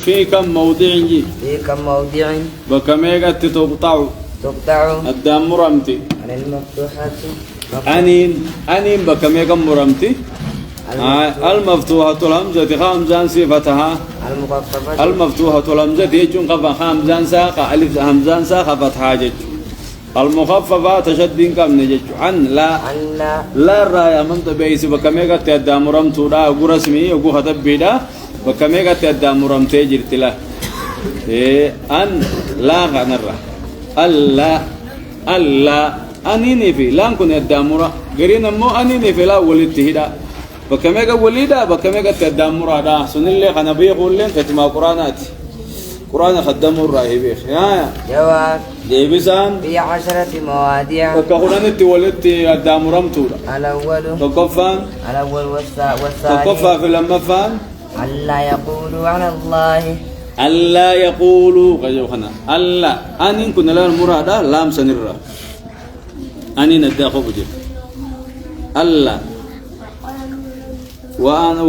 في كم موضع جي في كم موضع بكميغا تقطع الدام مرمتي عن المفتوحات أنين بكميغا مرمتي المفتوحة الهمزة خامزان صفتها المفتوحة الهمزة يجون قفا خامزان ساقة ألف همزان ساقة فتحة جج المخففة تشدين كم نجج عن لا رايا من تبيس بكميغا تيدا مرمتو دا أقو رسمي أقو خطب بيدا بكميغا تيدا مرمتي جرت له أن لا غنرة ألا أنيني في لا نكون يدا مرة غيرنا مو أنيني في لا ولد تهدا بكميغا وليدا بكميغا تيدا مرة دا سنلي خنبي يقول لين كتما قرآن خدموا الراهبين يا جواب ديبسان في 10 مواضيع وكقرآن تولدت الدامرم تورا الأول والثاني تكفى في لما فان ألا يقولوا على الله ألا يقولوا قجوخنا ألا أن كنا لا المراد لام سنرا أني نداخو بجي ألا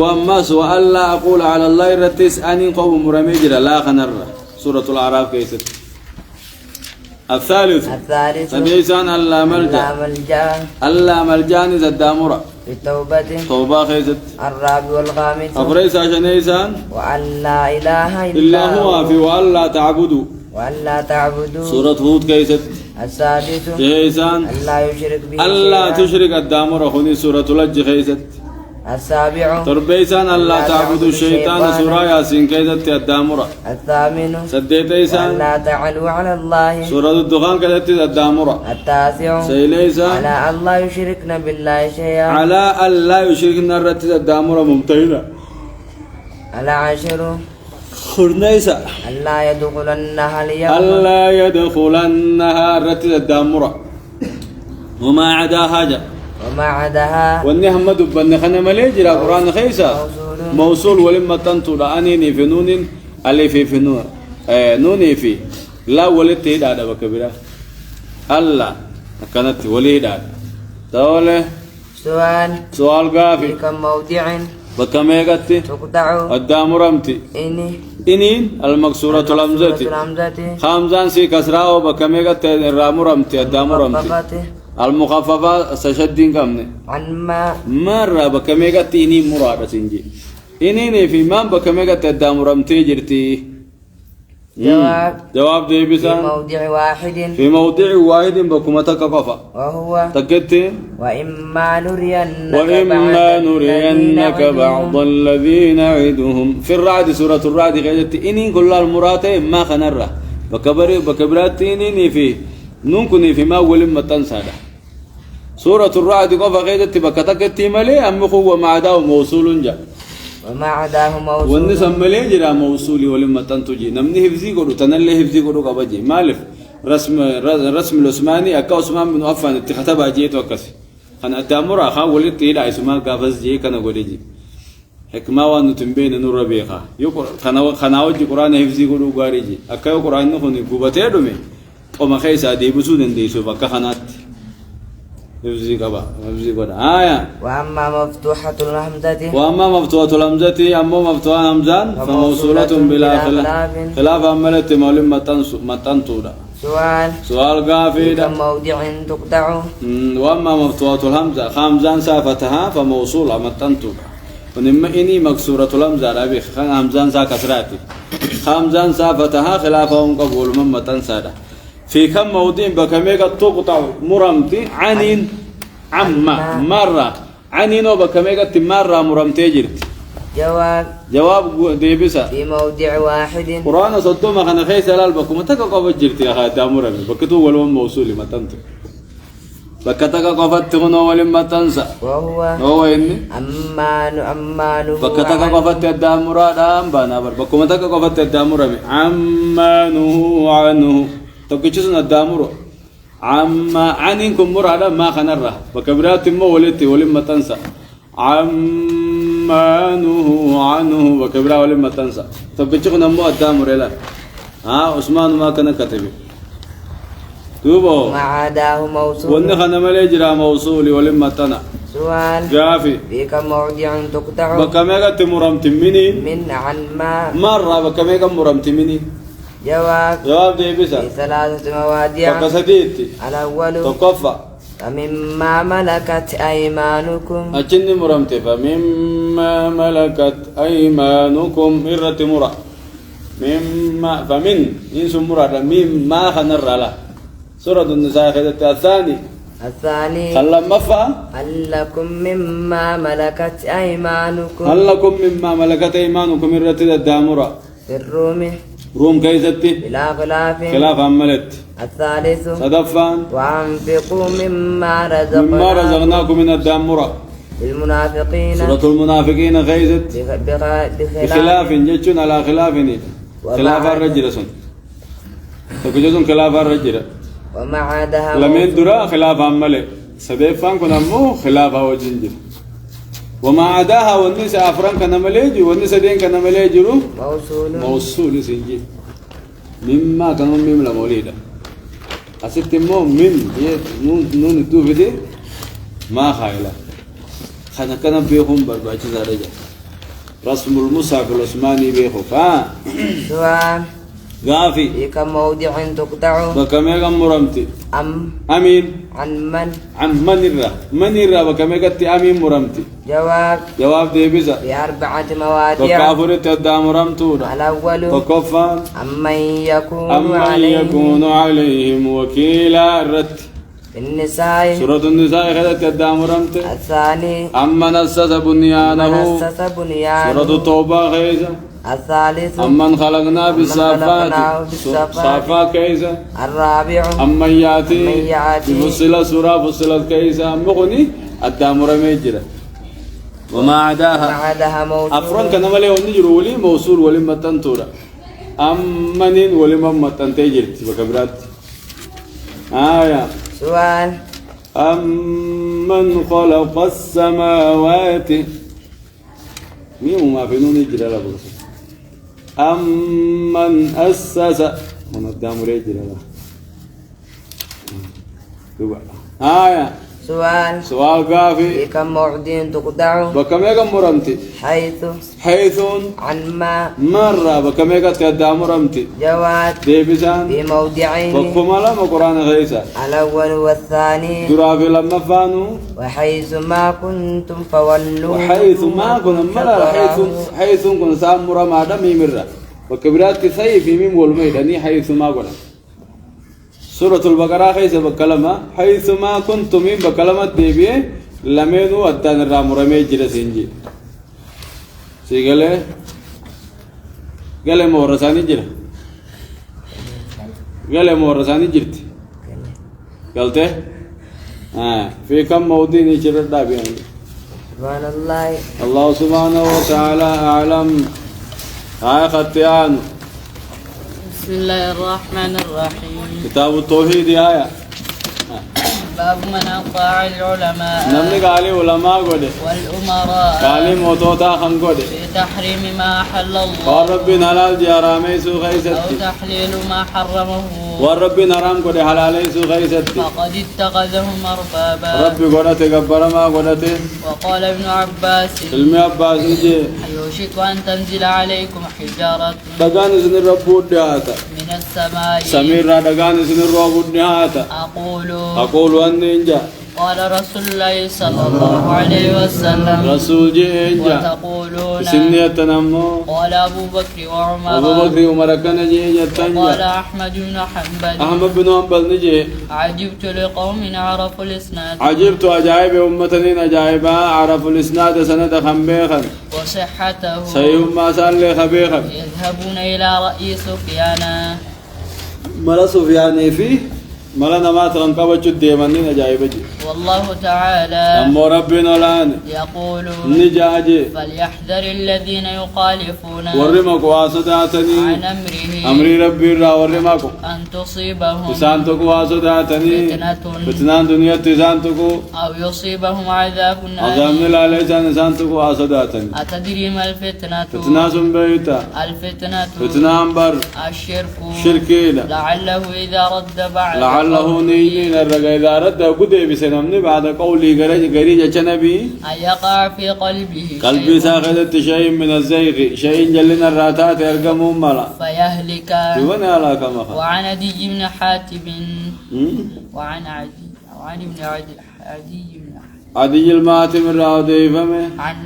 وأما سوى ألا أقول على الله رتس أني قوم مرمجر لا خنرا سورة الأعراف كيست الثالث سبيسان ألا ملجان زدامرا في التوبة توبة خيست الرابع والخامس أفريسا شنيسان وأن لا إله إلا هو في وألا تعبدوا سورة هود كيست السادس شنيسان ألا تشرك الدامرا خني سورة لج خيست السابع تربيسان ألا تعبدوا الشيطان سورة ياسين كيست الدامرا الثامن سديتيسان لا تعلوا على الله سورة الدخان كيست الدامرا التاسع سيليسان على الله يشركن بالله شيئا على ألا يشركن الرتس الدامرا ممتهنة العاشر خرنيسا ألا يدخلنها اليوم ألا يدخلنها الرتس الدامرا وما عداها والنهم دبن خنا مليجرا قرآن خيسا موصول ولما تنطل أنيني في نون ألف في نون نوني في لا ولدت هذا بكبيرة ألا كانت وليد تقول سؤال قافي في كم موضع بكم يقتي تقطع الدام رمتي إنين المكسورة الهمزة خامزان سي كسراء بكم يقتي الرام رمتي الدام رمتي المخففة سشدين كمني عن مرة بكميغا تيني مرادة سنجي إني في من بكميغا تدام رمتي جرتي جواب دي بسان في موضع واحد بكما تكفف وهو تكتي وإما نرينك بعض الذين نعدهم في الرعد سورة الرعد قالت إني كل المرات ما خنرة بكبرات إني في نونكني في ما ولم تنسى سورة الرعد قف غيدت بكتك ملي أم هو ما عداه موصول جاء وما عداه موصول والنسم ملي جرا موصولي ولم تنتجي نمني حفظي قدو تنلي حفظي قدو قبجي مالف رسم العثماني أكا عثمان بن عفان اتخذها جيت وكسي خنا التامر أخا ولدت إلى عثمان قافز جي كان قدجي حكما وانو تنبين نور ربيخا يقول خنا وجه قرآن حفظي قدو قارجي أكا قرآن نخوني قبتي دومي وما خيسا دي بسودن دي سوفا كخنات حفظي قبا آية وأما مفتوحة الهمزة أما مفتوحة همزان فموصولة بلا خلاف عملت مولم متنطودا سؤال قافي كم موضع تقطع وأما مفتوحة الهمزة خامزان سافتها فموصولة متنطودا ونما إني مكسورة الهمزة ربي همزان سا كسراتي خامزان سافتها خلافهم قبول من متنسادا في كم موضع بكميغا تقطع مرمتي عنين عما مرة عنين وبكميغا مرة مرمتي جرت جواب ديبسا في موضع واحد قرآن صدوما خنا خيس لال بكم تكا قفت جرت يا خادا مرمي بكتو ولون موصولي ما تنتو بكتك قفت هنا ولما تنسى وهو إني أمان بكتك قفت يدا مراد أمبانا بكم تكا قفت يدا مرمي عمانه عنه تكتشون الدامرو عما عنكم مراد ما خنره بكبرات ما ولدت ولما تنسى عمانه عنه بكبرات ولما تنسى تكتشون مو الدامر لا عثمان ما كان كتبه توبو ما عداه موصول ونخنا مليجرا موصول ولما تنا سؤال قافي في كم موضع تقطع بكميغا تمرمت منين من عن ما مرة بكميغا مرمت منين جواب دي بسا في 3 مواضع فقصديتي الأول تقفى فمما ملكت أيمانكم أجني مرمت فمما ملكت أيمانكم إرت مرة مما فمن إنس مرة مما خنر له سورة النساء خدت الثاني خلا مفا هل لكم مما ملكت أيمانكم هل لكم مما ملكت أيمانكم إرت الدامرة في الروم روم كيستي بلا خلاف عملت الثالث صدفان وأنفقوا مما مما رزقناكم من الدامرة المنافقين سورة المنافقين خيزت بخلاف جتشون على خلاف الرجل سن تكجون خلاف الرجل وما عادها لمن درا خلاف عمله سديفان كنا مو خلاف وجنجر وما عداها والنساء أفران كنا مليجي والنساء دين كنا مليجي موصول سنجي مما كانوا مملا موليدا أسيت مو من نون الدوفي دي ما خايلا خنا كنا بيهم برباجي زارجا رسم المصحف العثماني بيخو سؤال غافي في كم موضع تقطع بكميغا مرمتي أمين عن من الرا بكميغا أمين مرمتي جواب دي بيزا في 4 مواضع بكافر تدا مرمتونا الأول بكفان أمن يكون عليهم وكيلا الرت النساء سورة النساء خدت تدا مرمتي الثاني أمن أسس بنيانه سورة التوبة خيزة الثالث أمن خلقنا بالصافات صافات كيسة الرابع أمن يأتي بفصل سورة فصلت كيسة مغني الدامر ميجرة وما عداها موصول أفران كان ملي ونجر ولي موصول ولي متن تورا أمن ولي متن تجرت بكبرات آية سؤال أمن خلق السماوات مين ما في نون يجري لا بس أمن أسس من الدم يجري لا آية سؤال قافي في كم موضع تقطع بكم يكم مرمتي حيث عن ما مرة بكم يكم تدا مرمتي جواب ديبسان في موضعين بكم على قرآن غيسا الأول والثاني درافي لما فانوا وحيث ما كنتم فولوا وحيث ما كنتم مرة حيث كنتم سامر ما دم مرة وكبرات سيف ميم والميداني حيث ما قلنا سورة البقرة خيسة بكلمة حيث ما كنتم من بكلمة ديبيه لمنو أدان الرام رمي جرى سنجي سيقاله قاله مورساني جرى قاله مورساني جرت قالته في كم موضوع نشر الدابين سبحان الله الله سبحانه وتعالى أعلم ختيان بسم الله الرحمن الرحيم كتاب التوحيد آية باب من أطاع العلماء نمني قالي علماء قده والأمراء قالي موتوتا خم قده في تحريم ما أحل الله والرب حلال جرامي سو خيستي أو تحليل ما حرمه والرب حرام قده حلالي سو خيستي فقد اتخذهم أربابا رب قده كبر ما قده وقال ابن عباس علم عباس نجي يوشك أن تنزل عليكم حجارة دغان سن رب ودهاتا من السماء سمير دغان سن رب ودهاتا أقول أن إنجا قال رسول الله صلى الله عليه وسلم رسول جي إنجا وتقولون سنية نمو قال أبو بكر وعمر أبو بكر وعمر كان جي إنجا قال أحمد بن حنبل أحمد بن حنبل نجي عجبت لقوم عرفوا الإسناد عجبت أجائب أمتنين أجائبا عرفوا الإسناد سند خمبيخا وصحته سيهم ما سأل خبيخا يذهبون إلى رأي سفيان ملا سفيان فيه ملا نمات غنقبت الديمانين أجائب جي والله تعالى أمو ربنا الآن يقول نجاجي فليحذر الذين يخالفون ورمك واسداتني عن أمره أمري ربي را ورمك أن تصيبهم تسانتك واسداتني فتنان دنيا تسانتك أو يصيبهم عذاب عذاب من العليسان تسانتك واسداتني أتدري ما الفتنة فتناس بيتا الفتنة فتنان بر الشرك شركين لعله إذا رد بعد لعله نين الرجاء إذا أردت قدي بسنمني بعد قولي قريجة جنبي أن يقع في قلبه قلبي شيء ساخذت شيء من الزيغ شيء جلنا الراتات يرقمون ملا فيهلك. وانا على كما وعن عدي بن حاتم وعن ابن عدي بن عدي الماتم الراودي فمه عن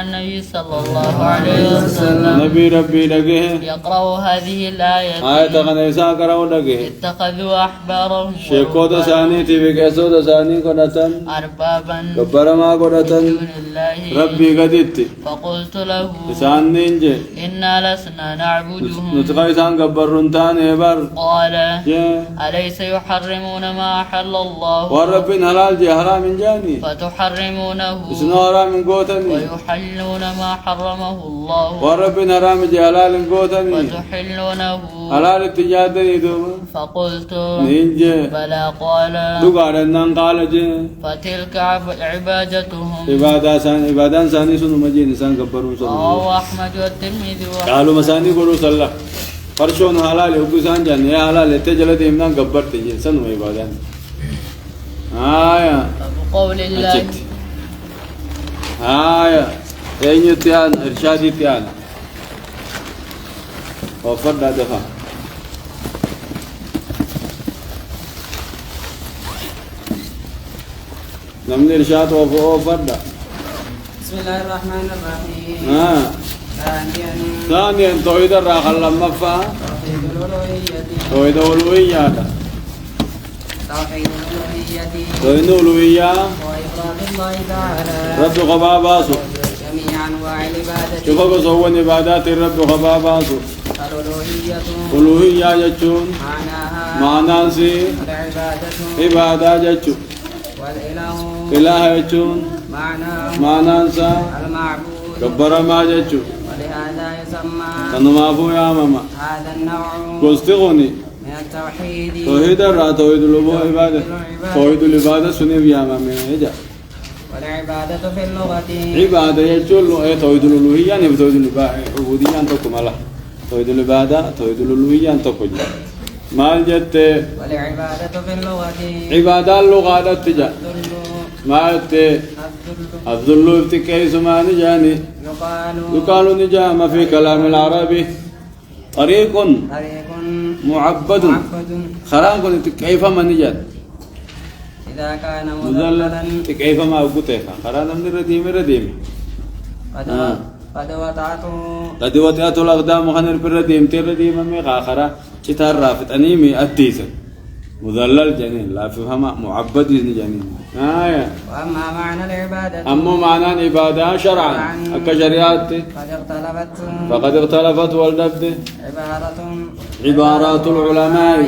النبي صلى الله عليه وسلم نبي ربي لقيه يقرأ هذه الآية آية غنيسا قرأوا لقيه اتخذوا أحبارهم شيكو دساني تبي كيسو دساني قدتن أربابا كبر ما قدتن دون الله ربي قدت فقلت له إسان نينجي إنا لسنا نعبدهم نتقى إسان قبر رنتان إبر قال جي أليس يحرمون ما أحل الله والربين حلال جي حرام جاني فتحرمونه اسنو حرام قوتني ويحلون ما حرمه الله والربين حرام جي حلال قوتني وتحلونه حلال اتجادني دوما فقلت نينجي بلى قال دقار النان قال جي فتلك عبادتهم. عبادان ثاني سنو مجين إنسان قبرون صلى الله رواه أحمد والترمذي قالوا مساني قولوا صلى الله فرشون حلال يوكسان جان يا حلال اتجلد إمنان قبر تجي سنو عبادان آية قول الله أجت آية أين يتيان إرشاد يتيان وفرد دفع نمن إرشاد وفرد بسم الله الرحمن الرحيم. ثانيا توحيد الراخل لما فا توحيد الألوهية توحيد الألوهية وإفراد الله تعالى رب خباباسو جميع أنواع العبادة. شوفوا قصوى عبادات الرب خباباسو الألوهية ألوهية جتشون معناها معنانسي العبادة عبادة جتشون والإله إله جتشون معناه معنانسا المعبود. كبر ما جتشون ولهذا يسمى كنما فو يا ماما هذا النوع قستغني من التوحيد توحيد الرا توحيد الألوهية عبادة توحيد العبادة سنب يا ماما هجا والعبادة في اللغة عبادة يجول توحيد الألوهية يعني توحيد العبودية أنتكم الله توحيد العبادة توحيد الألوهية أنتكم مال جت والعبادة في اللغة عبادة اللغة تجا ما جت الذل ابتكي سمان جاني يقال نجام في كلام العربي طريق معبد خران كنت كيف ما نجات إذا كان مذللا مذللا كيف ما أقولك خران من الرديم قد وطئت الأقدام خنر بالرديم ترديم من خاخرة كتار رافت أنيمي أديسا مذلل جنين لا فهما معبد جنين وأما معنى العبادة أما معنى العبادة شرعا كشريعات فقد اختلفت والدبد عبارات العلماء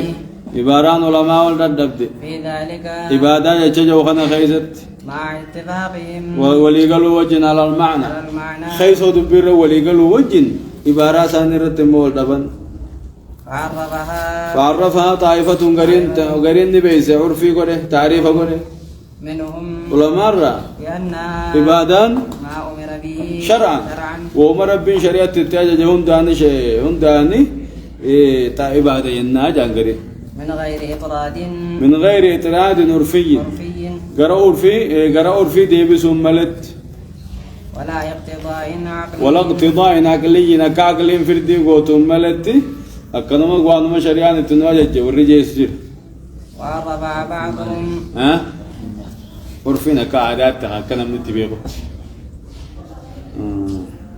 عباران علماء والدبد في ذلك عبادة يتجو خنا خيزت مع اتفاقهم ولي قالوا وجن على المعنى خيسو دبر ولي قالوا وجن عبارة سانرت مول دبن فعرفها طائفة غرين نبيس عرفي قره تعريف قره منهم علماء بأنها عبادان ما أمر به شرعا وأمر به شريعة التاجة هم داني شيء هم داني عبادة ينا جانغري من غير إطراد عرفي قرأ عرفي ديبس ملت ولا اقتضاء عقلي نكاقل فردي قوتهم ملت أكنما قوانما شريعة تنواجه والرجاء يسجر وعرفها بعضهم عرفنا كعادات كنا من تبيعه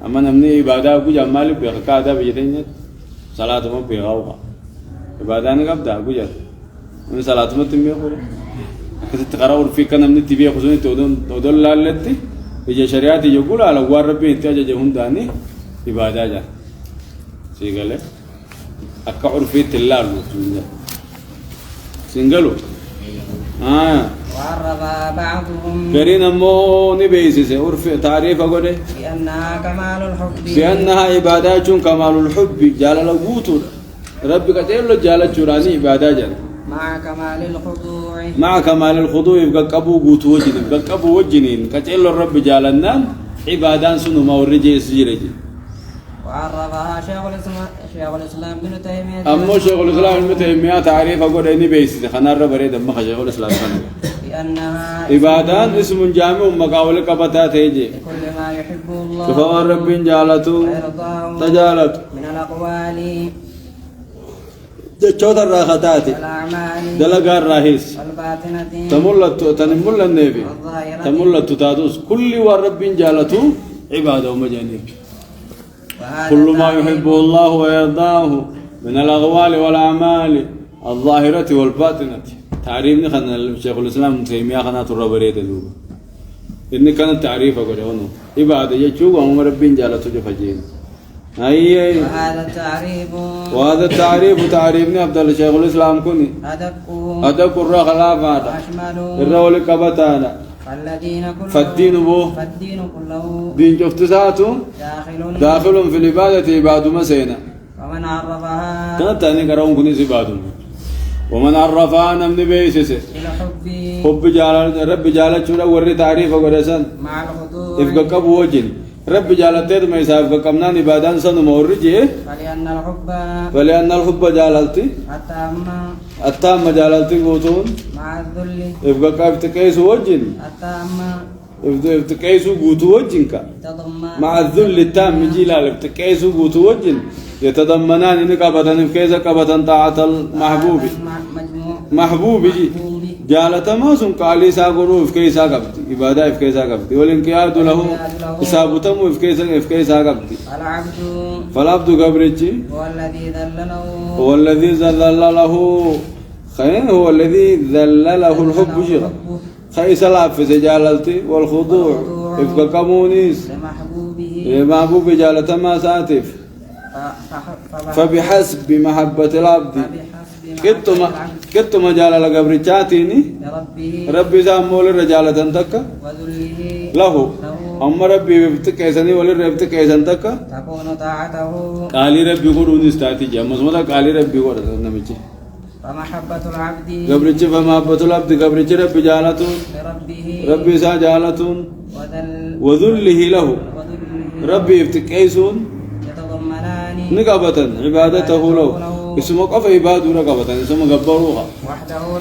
أما نمني عبادة كوجا مالك بيخ كعادة بيجتين صلاة ما بيغاوها عبادة نقبض كوجا من صلاة ما تبيعه كذا تقرأ عرفي كنا من تبيعه خصوصي تودل لالتي يجي شريعة يقول على واربي انتاج جهون داني عبادة جا سيقاله أكا عرفي تلالو سنقلو وعرفها بعضهم قرين أمو نبيسيس عرفي تعريف أقوله بأنها كمال الحب بأنها عبادات كمال الحب جال لغوتو ربي كتير له جال جراني عبادة جال مع كمال الخضوع مع كمال الخضوع يبقى قبو قوتو وجنين يبقى قبو وجنين كتير له الرب جالنا عبادان سنو ما ورجي يسجرجي وعرفها شيخ الإسلام ابن تيمية أما شيخ الإسلام ابن تيمية تعريف أقول إني بيسد خنا الربريد أما شيخ الإسلام خنا لأنها عبادان اسم جامع مقاول كبتات هيجي لكل ما يحب الله فهو رب جالته ويرضاه تجالت من الأقوال جتشوت الراختات والأعمال دلقا الراهيس والباطنة تملت تنمل النبي والظاهرة تملت تادوس كل ورب جالته عباده ومجانيك وهذا كل ما التعريف يحبه الله ويرضاه من الأقوال والأعمال الظاهرة والباطنة تعريفني خلنا الشيخ الإسلام ابن تيمية خنا الربريد دوبا إني كان التعريف أقول هنا عبادة يجوا وهم رب جالته جفجين أي وهذا التعريف تعريفني عبد الله شيخ الإسلام كوني أدق الرا خلافات الرول كبتانا فالدين كله دين جفتساته داخل في العبادة عباد مسينا ومن عرفها كانت تاني كراون كوني عباد ومن عرفها نمني بيسس إلى حب جلال رب جلال شورا وري تعريف أقولسن مع الخضوع إفقاك بوجين رب جلالته ما يسافر كمنا عبادان سن مورجي فلأن الحب جلالتي التام جلالتي قوتون مع الذل إفقاك افتكيس وجين التام افتكيس قوت وجينك مع الذل التام جلال افتكيس قوت وجين يتضمنان إنك أبدا كيس كبدا طاعة المحبوب محبوب جالت ما سن قالي ساغرو في كيسا قبتي عباده في كيسا قبتي والانقياد له حسابتم في كيسا قبتي فالعبد قبرتي هو الذي ذلل له خير هو الذي ذلله الحب شيء خيس العفز جالتي والخضوع افك كمونيس محبوب جالت ما ساتف فبحسب محبة العبد كتما جال لقبرتاتيني ربي زامول الرجالة تنتكا له أما ربي بفتكيسني ولا بفتكيسن تكا تكون طاعته قالي ربي قرون استاتيجا مزمدا قالي ربي قرون نمشي فمحبة العبد قبرتي فمحبة العبد قبرتي ربي جالته ربي سا جالته وذله له ربي افتكيسون نقبة عبادته له اسمه قف عباده نقبة اسمه قبروها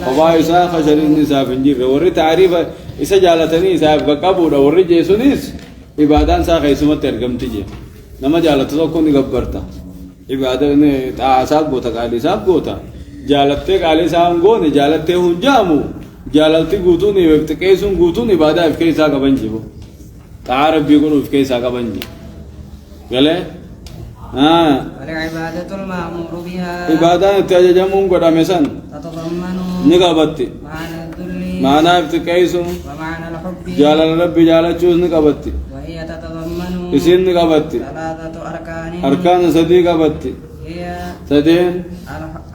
وما يساق شر النساء في الجير وري تعريف إسا جالتني إسا قبور وري جيسونيس عبادان ساق اسمه ترقم تجي نما جالته كون قبرتا عبادة ساق بوتا قالي ساق بوتا جالته قالي ساق قون جالته هنجامو جالته قوتوني وفتكيسون قوتوني عبادة في كيسا قبنجيبو تعارف بيقولوا في كيسا قبنجي قال والعبادة المأمور بها عبادة تجمعون قد أمسان تتضمن نقابتي معنى الذل معنى افتكيس ومعنى الحب جال الرب جال تشوز نقابتي وهي تتضمن اسين نقابتي ثلاثة أركان صديقة بتي هي سدين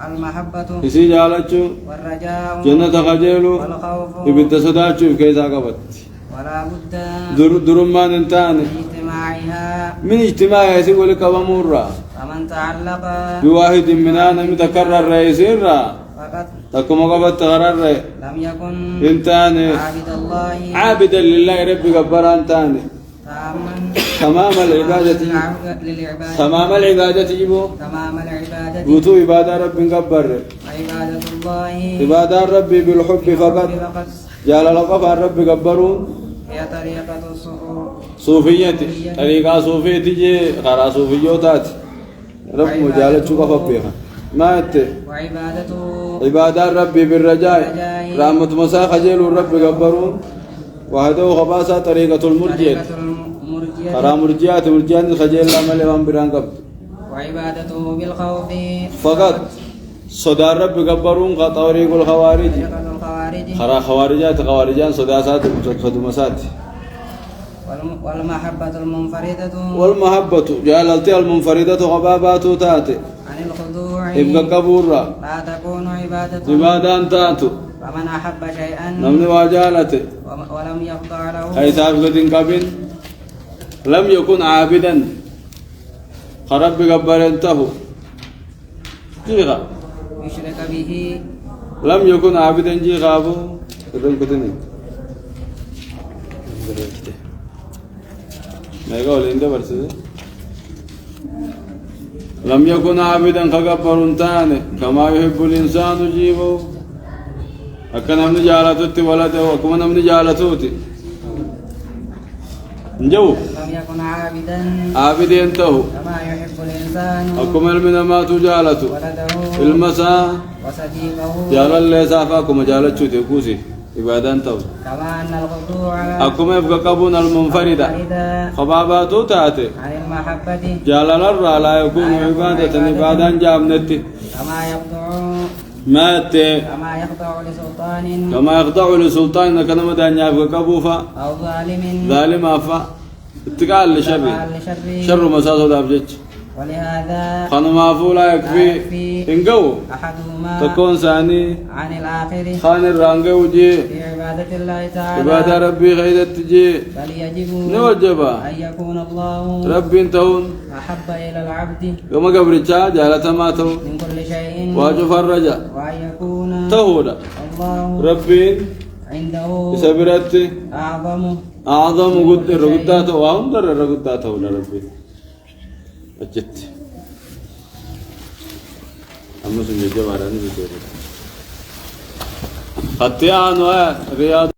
المحبة اسي جال تشو والرجاء جنة خجلو والخوف يبت صداچو كيسا قابتي ولا بد درمان انتاني اجتماعها من اجتماع يسيق لك ومورا فمن تعلق بواحد مننا متكرر رئيسين را فقد تكما قبت غرر لم يكن انتاني عابد الله عابدا لله ربي قبران تاني تمام العبادة تمام العبادة جيبو تمام العبادة قوتو عبادة رب قبر عبادة الله عبادة ربي بالحب فقط جال لقف الرب قبرون هي طريقة صوفية طريقة صوفية تجي خرا صوفيوتات رب مجالة شو قف بيها ما أنت وعبادته عبادة ربي بالرجاء رحمة مساء خجل الرب قبرون وهذا خباسة طريقة المرجية خرا مرجيات خجل لا ملي من بران قبل وعبادته بالخوف فقط صدى الرب قبرون طريق الخوارج خرا خوارجان صداسات خدمسات والمحبة المنفردة والمحبة جعلتها المنفردة غبابات تاتي عن الخضوع ابقى قبورا لا تكون عبادة تاتو فمن أحب شيئا نمني واجالته ولم يخضع له أي سابقة قبل لم يكن عابدا خرب قبر انتهوا جيغا يشرك به لم يكن عابدا جيغا أبو إذن كتني ما يقول إنده برسده لم يكن عابدا كغبر تاني كما يحب الإنسان جيبه أكنا من جالتوتي ولده وكما من جالتوتي نجو لم يكن عابدا عابد ينتهو كما يحب الإنسان أكمل من ما تجالته ولده المساء وصديقه جال الله سافاكم جالتشو تكوسي عبادان تو كما أن الخضوع أكما يبقى قبون المنفردة فردا خباباتو تاتي عن المحبة جال الرا لا يكون عبادة عبادان جامنتي كما يخضع مات كما يخضع لسلطان كما يخضع لسلطان كلمة أن يبقى قبوفا أو ظالم ظالم أفا اتقال لشر لشر شر مساسو دابجج ولهذا خانما فولا يكفي انقو أحدهما تكون ثاني عن الآخر خان الرانقو جي في عبادة الله تعالى عبادة ربي خيدت تجي بل يجب نوجبا أن يكون الله ربي انتون أحب إلى العبد كما قبرتشا جالة ماتو من كل شيء واجو فرجا وأن يكون تهودا الله ربي عنده سبرت أعظم قدر قداته وانظر قداته لربي أجت أما سنجد جوارا نبي خطيان رياض